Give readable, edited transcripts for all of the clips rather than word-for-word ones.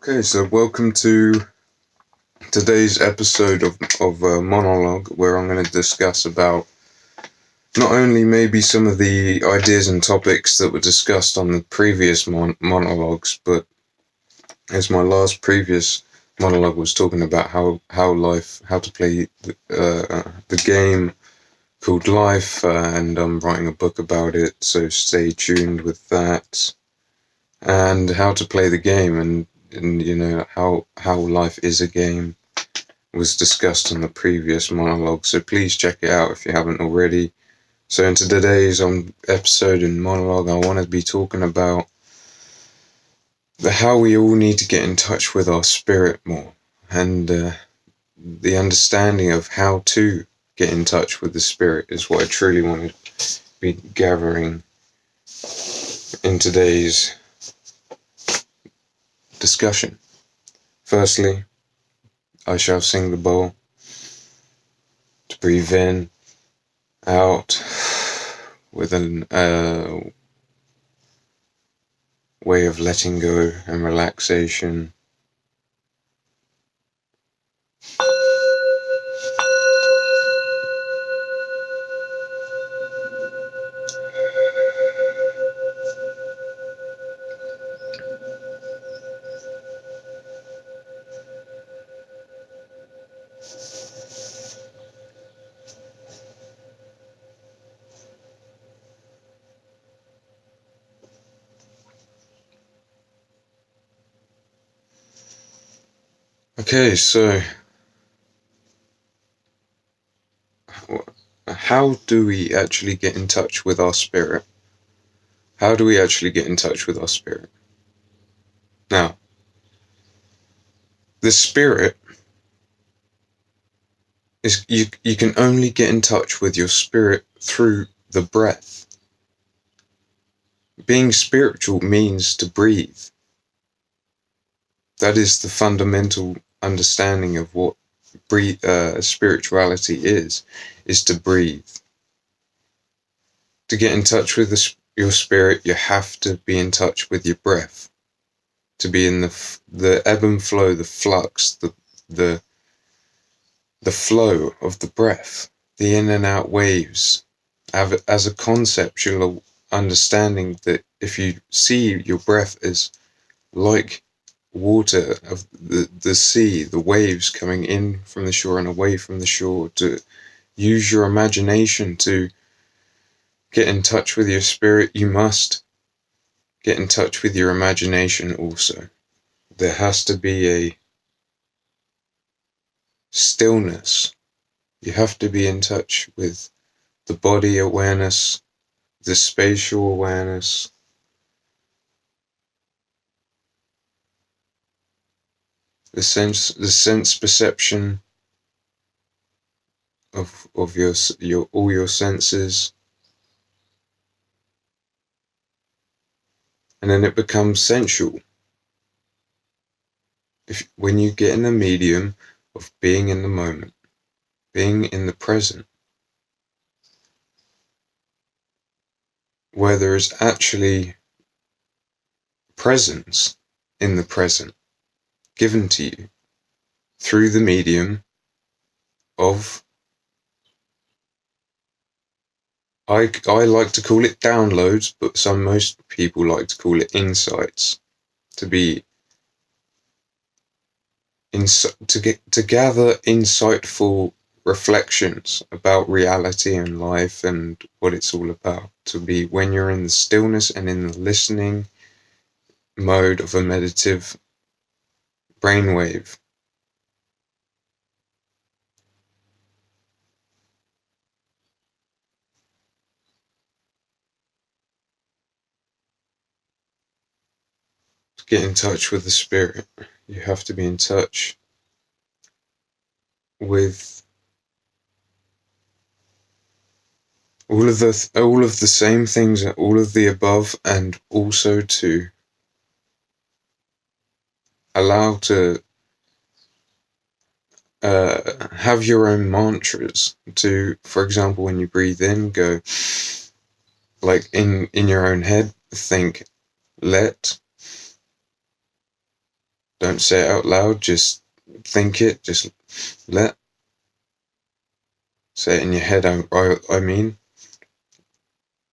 Okay, so welcome to today's episode of Monologue, where I'm going to discuss about not only maybe some of the ideas and topics that were discussed on the previous monologues, but as my last previous monologue was talking about how to play the game called life, and I'm writing a book about it, so stay tuned with that, and how to play the game, and you know how life is a game was discussed in the previous monologue, so please check it out if you haven't already. So in today's episode and monologue, I want to be talking about how we all need to get in touch with our spirit more, and the understanding of how to get in touch with the spirit is what I truly want to be gathering in today's discussion. Firstly, I shall sing the bowl to breathe in, out, with a way of letting go and relaxation. Okay, so how do we actually get in touch with our spirit? How do we actually get in touch with our spirit? Now, the spirit is you can only get in touch with your spirit through the breath. Being spiritual means to breathe. That is the fundamental understanding of what spirituality is to breathe. To get in touch with your spirit, you have to be in touch with your breath. To be in the ebb and flow, the flux, the flow of the breath, the in and out waves, as a conceptual understanding that if you see your breath as like water of the sea, the waves coming in from the shore and away from the shore, to use your imagination to get in touch with your spirit, you must get in touch with your imagination also. There has to be a stillness. You have to be in touch with the body awareness, the spatial awareness, the sense perception of your all your senses, and then it becomes sensual. When you get in the medium of being in the moment, being in the present, where there is actually presence in the present given to you through the medium of, I like to call it downloads, but most people like to call it insights, to gather insightful reflections about reality and life and what it's all about, to be when you're in the stillness and in the listening mode of a meditative brainwave. To get in touch with the spirit, you have to be in touch with all of the same things, all of the above, and also to allow to have your own mantras. To, for example, when you breathe in, go like in your own head, think, let. Don't say it out loud, just think it, just say it in your head, I mean,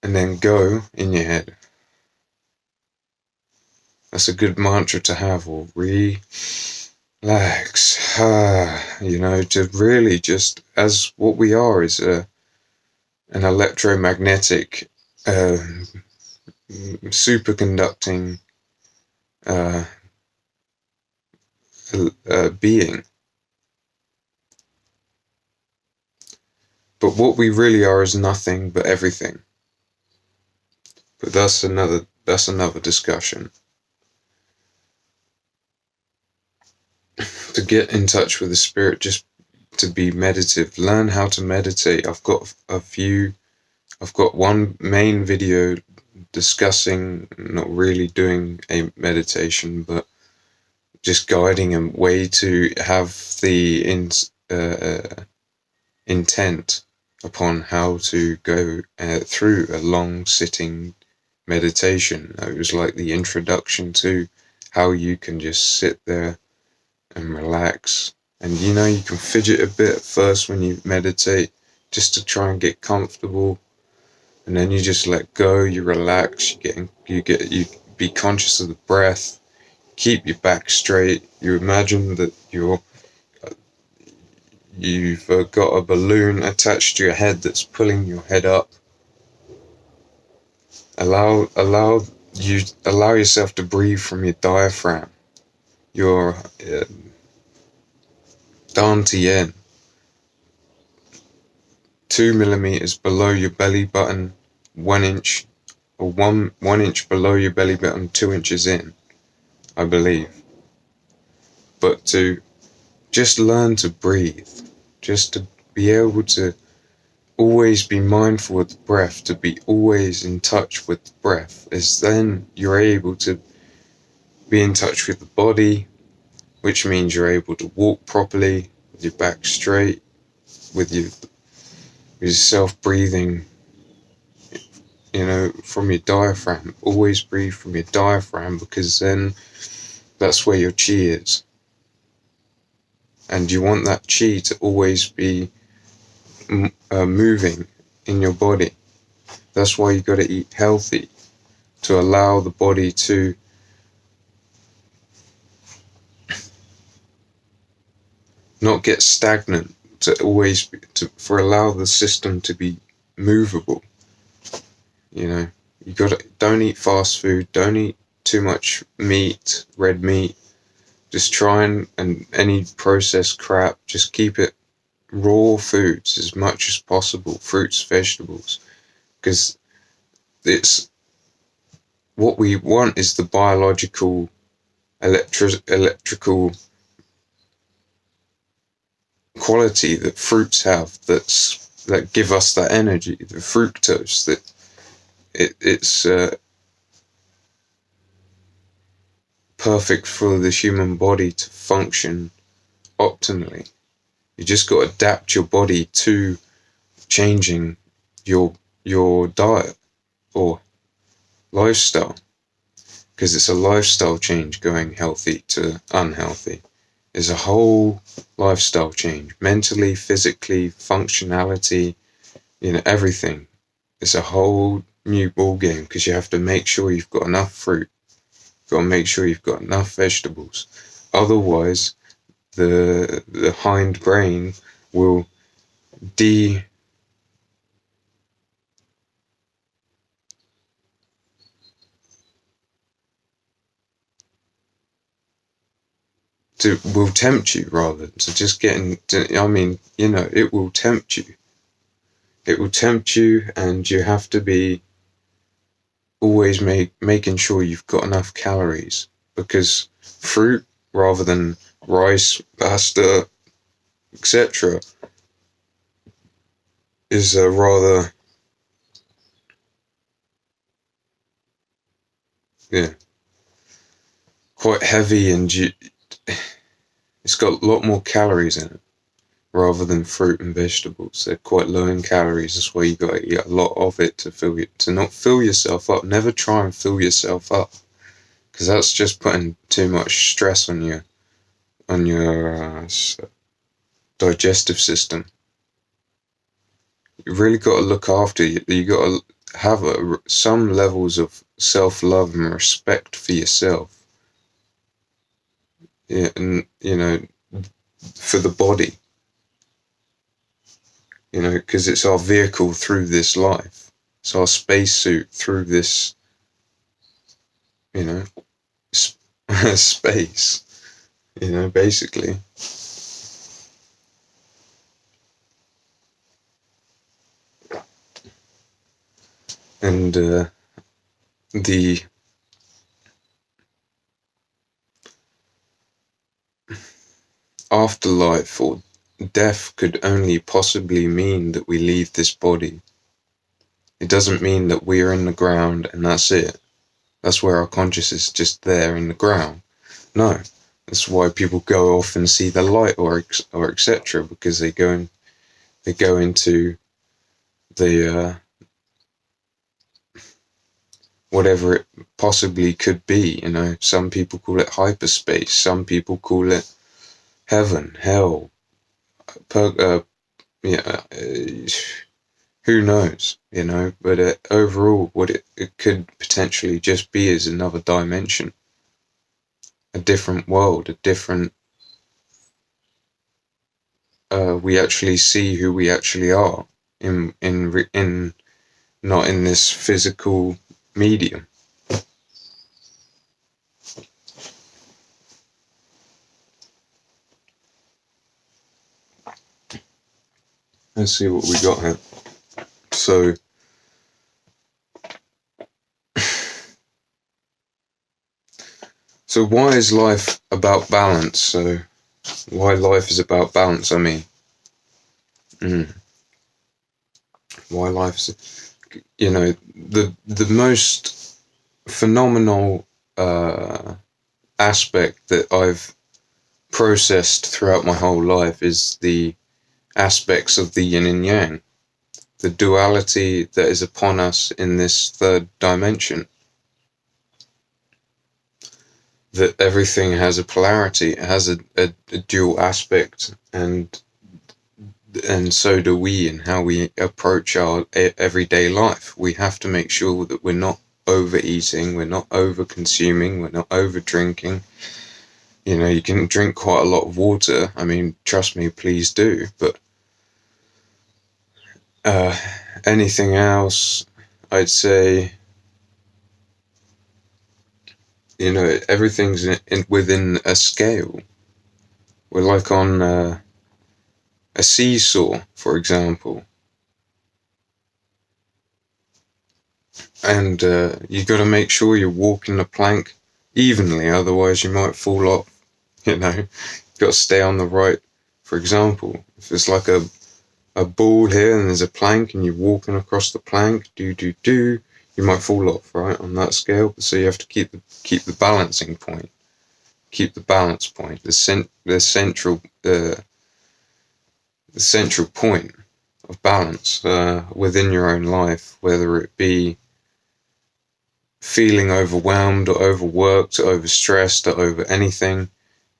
and then go in your head. That's a good mantra to have, or relax, to really just, as what we are is an electromagnetic, superconducting being. But what we really are is nothing but everything. But that's another discussion. To get in touch with the spirit, just to be meditative, learn how to meditate. I've got one main video discussing, not really doing a meditation, but just guiding a way to have the intent upon how to go through a long sitting meditation. It was like the introduction to how you can just sit there and relax. And you can fidget a bit at first when you meditate, just to try and get comfortable, and then you just let go, you relax, you be conscious of the breath, keep your back straight. You imagine that you've got a balloon attached to your head that's pulling your head up. Allow yourself to breathe from your diaphragm, your dantian, 2 millimeters below your belly button, 1 inch, or one inch below your belly button, 2 inches in, I believe. But to just learn to breathe, just to be able to always be mindful of the breath, to be always in touch with the breath, is then you're able to be in touch with the body, which means you're able to walk properly with your back straight, with yourself breathing, from your diaphragm. Always breathe from your diaphragm, because then that's where your chi is. And you want that chi to always be moving in your body. That's why you got to eat healthy, to allow the body to not get stagnant, to always allow the system to be movable. Don't eat fast food, don't eat too much meat, red meat. Just try and any processed crap, just keep it raw foods as much as possible, fruits, vegetables, because it's what we want is the biological electrical quality that fruits have, that give us that energy, the fructose, that it's perfect for the human body to function optimally. You just got to adapt your body to changing your diet or lifestyle, because it's a lifestyle change. Going healthy to unhealthy is a whole lifestyle change, mentally, physically, functionality, everything. It's a whole new ball game, because you have to make sure you've got enough fruit. You've got to make sure you've got enough vegetables. Otherwise, the hind brain will will tempt you, rather, to just get into, it will tempt you. It will tempt you, and you have to be always making sure you've got enough calories, because fruit, rather than rice, pasta, etc., is rather quite heavy, and it's got a lot more calories in it rather than fruit and vegetables. They're quite low in calories. That's why you got to eat a lot of it to not fill yourself up. Never try and fill yourself up, because that's just putting too much stress on your digestive system. You really got to look after you. You got to have some levels of self-love and respect for yourself. Yeah, and for the body. Because it's our vehicle through this life. It's our spacesuit through this, space. Basically. And the afterlife or death could only possibly mean that we leave this body. It doesn't mean that we're in the ground and that's it. That's where our consciousness is just there in the ground. No, that's why people go off and see the light or etc. Because they go into the whatever it possibly could be. Some people call it hyperspace. Some people call it heaven, hell, who knows, but overall what it could potentially just be is another dimension, a different world, a different, we actually see who we actually are in not in this physical medium. Let's see what we got here. So why is life about balance? So why life is about balance, I mean. Why life is, the most phenomenal aspect that I've processed throughout my whole life is the aspects of the yin and yang, the duality that is upon us in this third dimension. That everything has a polarity, it has a dual aspect, and so do we in how we approach our everyday life. We have to make sure that we're not overeating, we're not over-consuming, we're not over-drinking. You can drink quite a lot of water. I mean, trust me, please do. But anything else, I'd say, everything's within a scale. We're like on a seesaw, for example. And you got to make sure you're walking the plank evenly, otherwise you might fall off. You've got to stay on the right. For example, if it's like a ball here and there's a plank and you're walking across the plank, you might fall off, right, on that scale. So you have to keep the balancing point, keep the balance point, the central point of balance within your own life, whether it be feeling overwhelmed or overworked or overstressed or over anything,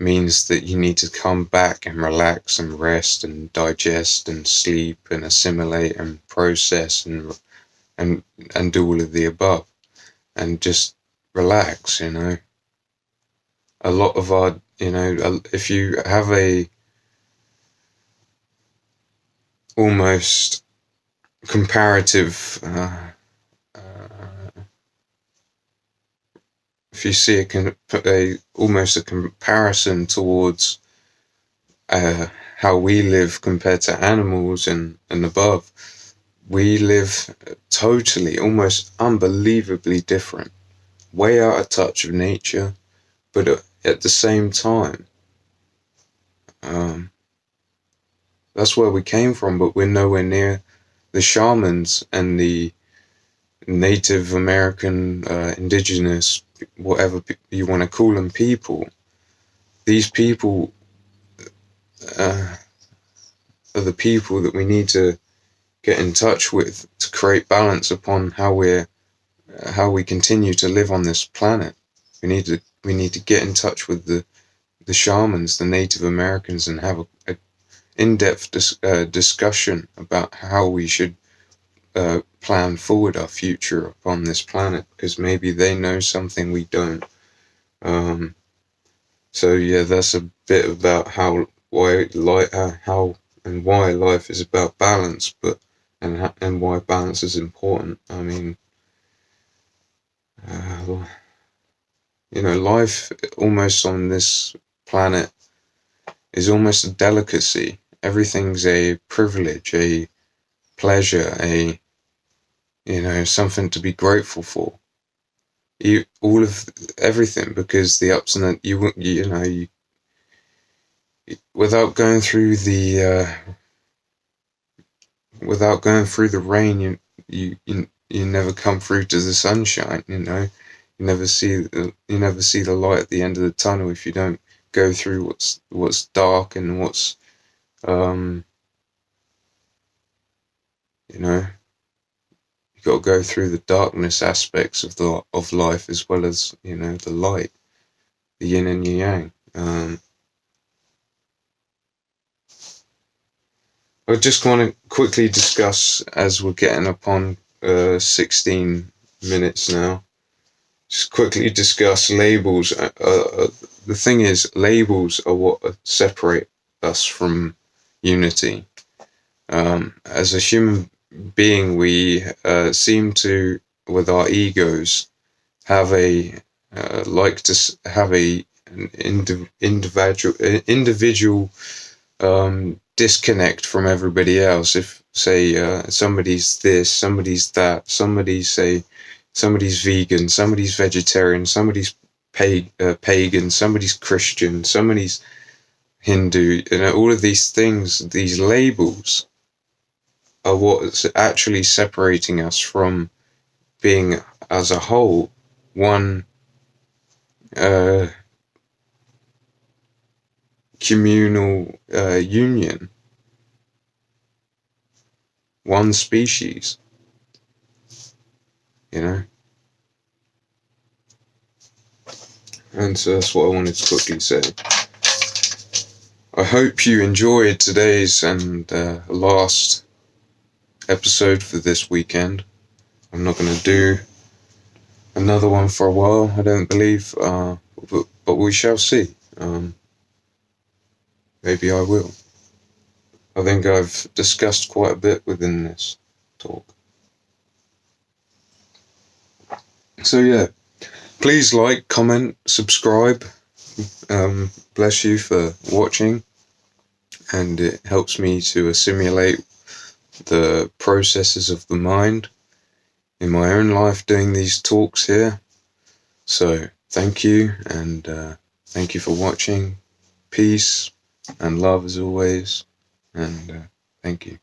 means that you need to come back and relax and rest and digest and sleep and assimilate and process and do all of the above and just relax. A lot of our, if you have a almost comparative, if you see almost a comparison towards how we live compared to animals and above, we live totally, almost unbelievably different, way out of touch of nature, but at the same time, that's where we came from, but we're nowhere near the shamans and the Native American, indigenous, whatever you want to call them, people. These people are the people that we need to get in touch with to create balance upon how we continue to live on this planet. We need to get in touch with the shamans, the Native Americans, and have a in-depth discussion about how we should plan forward our future upon this planet, because maybe they know something we don't. So yeah, that's a bit about how and why life is about balance, and why balance is important. I mean, life almost on this planet is almost a delicacy. Everything's a privilege, a pleasure, something to be grateful for. All of everything, because the ups and the, without going through the rain, you never come through to the sunshine. You never see the light at the end of the tunnel if you don't go through what's dark and what's you got to go through the darkness aspects of life, as well as the light, the yin and yang. I just want to quickly discuss, as we're getting upon 16 minutes now, just quickly discuss labels. The thing is, labels are what separate us from unity. As a human being, we seem to, with our egos, have an individual disconnect from everybody else. If, say, somebody's this, somebody's that, somebody's vegan, somebody's vegetarian, somebody's pagan, somebody's Christian, somebody's Hindu, all of these things, these labels, are what's actually separating us from being, as a whole, one communal union, one species, And so that's what I wanted to quickly say. I hope you enjoyed today's and last episode for this weekend. I'm not going to do another one for a while, I don't believe, but we shall see. Maybe I will. I think I've discussed quite a bit within this talk. So yeah, please like, comment, subscribe. Bless you for watching, and it helps me to assimilate the processes of the mind in my own life doing these talks here. So thank you, and thank you for watching. Peace and love as always, and thank you.